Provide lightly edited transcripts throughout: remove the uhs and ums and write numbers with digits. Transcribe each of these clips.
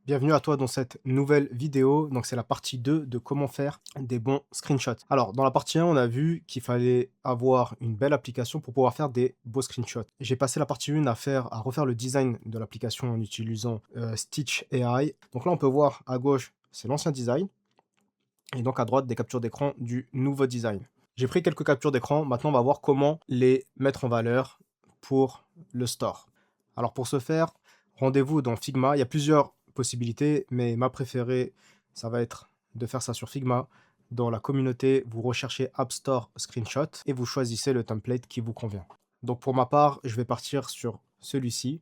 Bienvenue à toi dans cette nouvelle vidéo. Donc, c'est la partie 2 de comment faire des bons screenshots. Alors, dans la partie 1, on a vu qu'il fallait avoir une belle application pour pouvoir faire des beaux screenshots. J'ai passé la partie 1 à refaire le design de l'application en utilisant Stitch AI. Donc là, on peut voir à gauche, c'est l'ancien design. Et donc à droite, des captures d'écran du nouveau design. J'ai pris quelques captures d'écran. Maintenant, on va voir comment les mettre en valeur pour le store. Alors pour ce faire, rendez-vous dans Figma. Il y a plusieurs possibilités, mais ma préférée, ça va être de faire ça sur Figma. Dans la communauté, vous recherchez App Store Screenshot et vous choisissez le template qui vous convient. Donc pour ma part, je vais partir sur celui-ci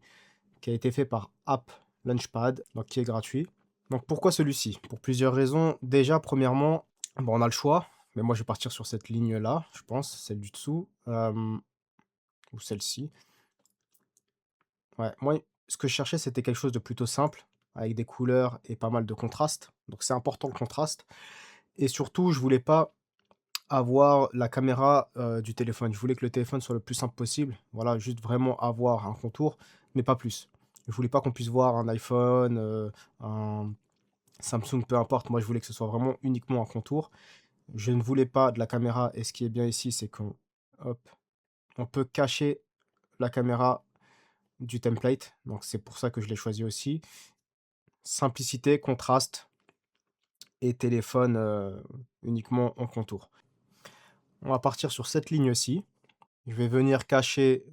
qui a été fait par App Launchpad, donc qui est gratuit. Donc pourquoi celui-ci? Pour plusieurs raisons. Déjà, premièrement, bon, on a le choix, mais moi je vais partir sur cette ligne-là, je pense, celle du dessous, ou celle-ci. Ouais, moi, ce que je cherchais, c'était quelque chose de plutôt simple, avec des couleurs et pas mal de contraste. Donc c'est important le contraste. Et surtout, je voulais pas avoir la caméra du téléphone. Je voulais que le téléphone soit le plus simple possible. Voilà, juste vraiment avoir un contour, mais pas plus. Je voulais pas qu'on puisse voir un iPhone, un Samsung, peu importe. Moi, je voulais que ce soit vraiment uniquement un contour. Je ne voulais pas de la caméra. Et ce qui est bien ici, c'est qu'on hop, on peut cacher la caméra du template. Donc, c'est pour ça que je l'ai choisi aussi. Simplicité, contraste et téléphone uniquement en contour. On va partir sur cette ligne-ci. Je vais venir cacher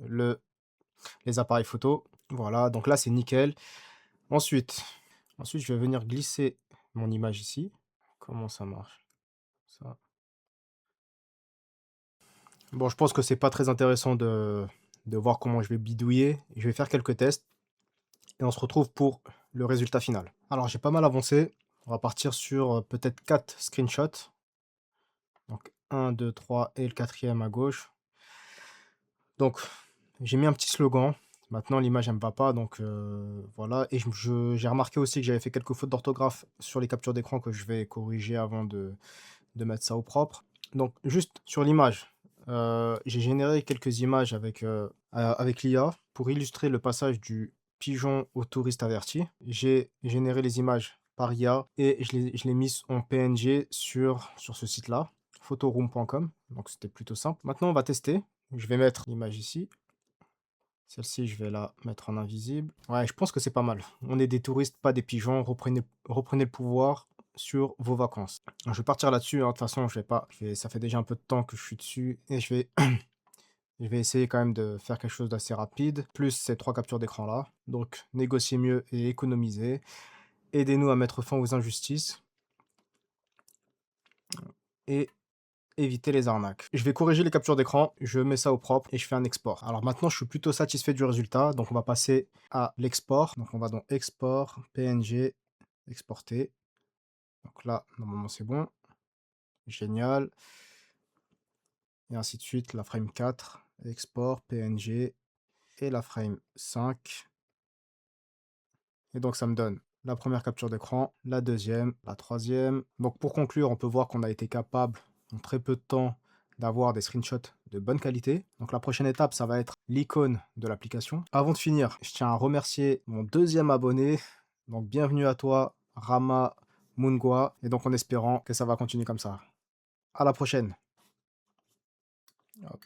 les appareils photo. Voilà, donc là, c'est nickel. Ensuite, je vais venir glisser mon image ici. Comment ça marche? Ça. Bon, je pense que c'est pas très intéressant de voir comment je vais bidouiller. Je vais faire quelques tests et on se retrouve pour le résultat final. Alors, j'ai pas mal avancé. On va partir sur peut-être 4 screenshots. Donc, un, 2, 3 et le quatrième à gauche. Donc, j'ai mis un petit slogan. Maintenant, l'image, elle me va pas. Donc, voilà. Et j'ai remarqué aussi que j'avais fait quelques fautes d'orthographe sur les captures d'écran que je vais corriger avant de mettre ça au propre. Donc, juste sur l'image, j'ai généré quelques images avec l'IA pour illustrer le passage du pigeon au touriste averti. J'ai généré les images par IA et je l'ai mis en PNG sur ce site-là, photoroom.com. Donc, c'était plutôt simple. Maintenant, on va tester. Je vais mettre l'image ici. Celle-ci, je vais la mettre en invisible. Ouais, je pense que c'est pas mal. On est des touristes, pas des pigeons. Reprenez le pouvoir sur vos vacances. Je vais partir là-dessus, hein. De toute façon, ça fait déjà un peu de temps que je suis dessus et je vais essayer quand même de faire quelque chose d'assez rapide, plus ces 3 captures d'écran là. Donc, négocier mieux et économiser. Aidez-nous à mettre fin aux injustices et éviter les arnaques. Je vais corriger les captures d'écran, je mets ça au propre et je fais un export. Alors maintenant, je suis plutôt satisfait du résultat, donc on va passer à l'export. Donc on va dans export, PNG, exporter. Donc là, normalement, c'est bon. Génial. Et ainsi de suite, la frame 4, export, PNG et la frame 5. Et donc ça me donne la première capture d'écran, la deuxième, la troisième. Donc pour conclure, on peut voir qu'on a été capable en très peu de temps d'avoir des screenshots de bonne qualité. Donc la prochaine étape, ça va être l'icône de l'application. Avant de finir, je tiens à remercier mon deuxième abonné. Donc bienvenue à toi, Rama Mungwa. Et donc en espérant que ça va continuer comme ça. À la prochaine. Hop.